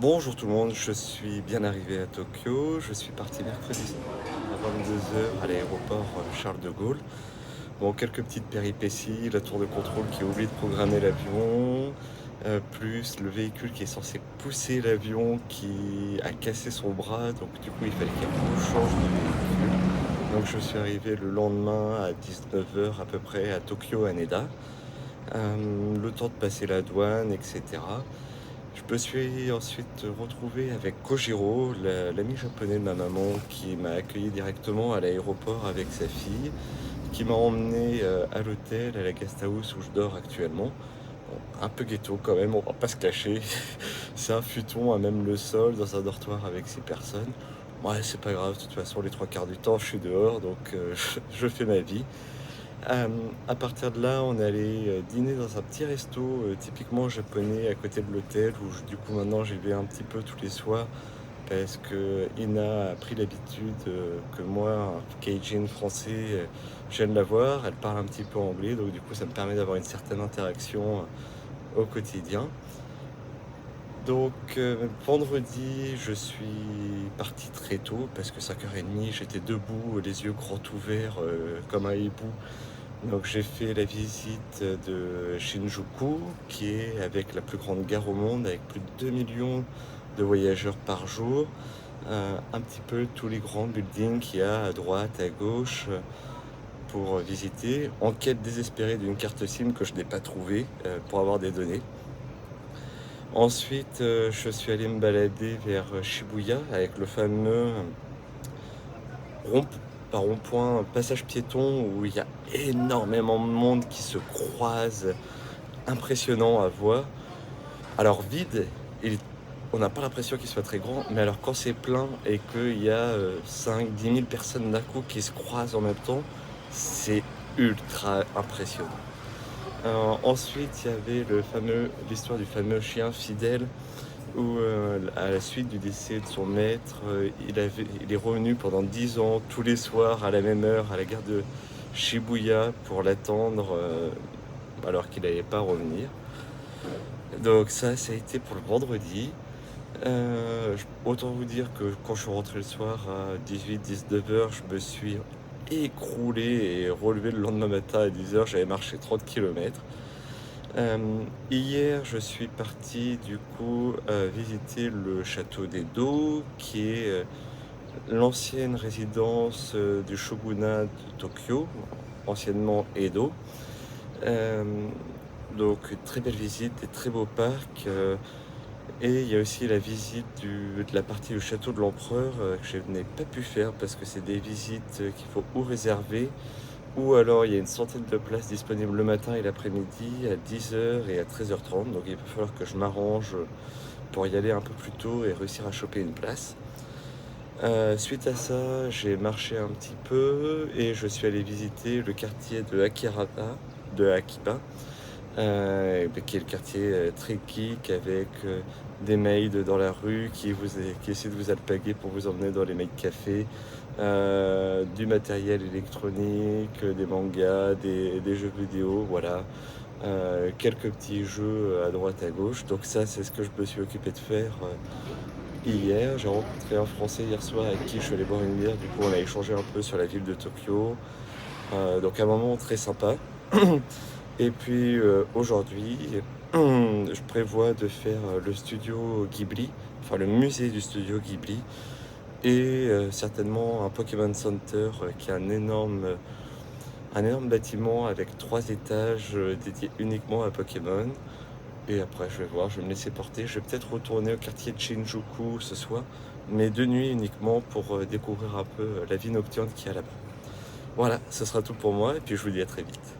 Bonjour tout le monde, je suis bien arrivé à Tokyo. Je suis parti mercredi à 22 heures à l'aéroport Charles de Gaulle. Bon, quelques petites péripéties, la tour de contrôle qui a oublié de programmer l'avion, plus le véhicule qui est censé pousser l'avion qui a cassé son bras, donc du coup il fallait qu'il change de véhicule. Donc je suis arrivé le lendemain à 19 heures à peu près à Tokyo Haneda. Le temps de passer la douane, etc. Je me suis ensuite retrouvé avec Kojiro, l'ami japonais de ma maman, qui m'a accueilli directement à l'aéroport avec sa fille, qui m'a emmené à l'hôtel, à la guest house où je dors actuellement. Bon, un peu ghetto quand même, on va pas se cacher. C'est un futon à même le sol dans un dortoir avec 6 personnes. Ouais, c'est pas grave, de toute façon, les trois quarts du temps, je suis dehors, donc je fais ma vie. À partir de là, on est allé dîner dans un petit resto typiquement japonais à côté de l'hôtel où du coup maintenant j'y vais un petit peu tous les soirs parce que Ina a pris l'habitude que moi, un Keijin français, je viens de la voir, elle parle un petit peu anglais, donc du coup ça me permet d'avoir une certaine interaction au quotidien. Donc vendredi, je suis parti très tôt parce que 5h30, j'étais debout, les yeux grands ouverts comme un hibou. Donc j'ai fait la visite de Shinjuku, qui est avec la plus grande gare au monde, avec plus de 2 millions de voyageurs par jour. Un petit peu tous les grands buildings qu'il y a à droite, à gauche, pour visiter, en quête désespérée d'une carte SIM que je n'ai pas trouvée pour avoir des données. Ensuite, je suis allé me balader vers Shibuya avec le fameux rond, pas rond-point, passage piéton où il y a énormément de monde qui se croise, impressionnant à voir. Alors vide, on n'a pas l'impression qu'il soit très grand, mais alors quand c'est plein et qu'il y a 5-10 000 personnes d'un coup qui se croisent en même temps, c'est ultra impressionnant. Ensuite, il y avait l'histoire du fameux chien fidèle où, à la suite du décès de son maître, il est revenu pendant 10 ans, tous les soirs, à la même heure, à la gare de Shibuya pour l'attendre, alors qu'il n'allait pas revenir. Donc ça a été pour le vendredi. Autant vous dire que quand je suis rentré le soir à 18-19 heures, je me suis écroulé et relevé le lendemain matin à 10 heures, j'avais marché 30 km. Hier, je suis parti du coup visiter le château d'Edo, qui est l'ancienne résidence du shogunat de Tokyo, anciennement Edo. Euh, donc, une très belle visite, des très beaux parcs. Et il y a aussi la visite de la partie du château de l'empereur que je n'ai pas pu faire parce que c'est des visites qu'il faut ou réserver ou alors il y a une centaine de places disponibles le matin et l'après-midi à 10 heures et à 13h30. Donc il va falloir que je m'arrange pour y aller un peu plus tôt et réussir à choper une place. Suite à ça, j'ai marché un petit peu et je suis allé visiter le quartier de Akiba, qui est le quartier très geek avec des maids dans la rue qui essaient de vous alpaguer pour vous emmener dans les maids cafés, du matériel électronique, des mangas, des jeux vidéo, voilà. Quelques petits jeux à droite à gauche. Donc ça, c'est ce que je me suis occupé de faire hier. J'ai rencontré un Français hier soir avec qui je suis allé boire une bière. Du coup, on a échangé un peu sur la ville de Tokyo. Donc un moment très sympa. Et puis aujourd'hui, je prévois de faire le studio Ghibli, enfin le musée du studio Ghibli, et certainement un Pokémon Center qui est un énorme bâtiment avec 3 étages dédiés uniquement à Pokémon. Et après, je vais voir, je vais me laisser porter. Je vais peut-être retourner au quartier de Shinjuku ce soir, mais de nuit uniquement pour découvrir un peu la vie nocturne qu'il y a là-bas. Voilà, ce sera tout pour moi, et puis je vous dis à très vite.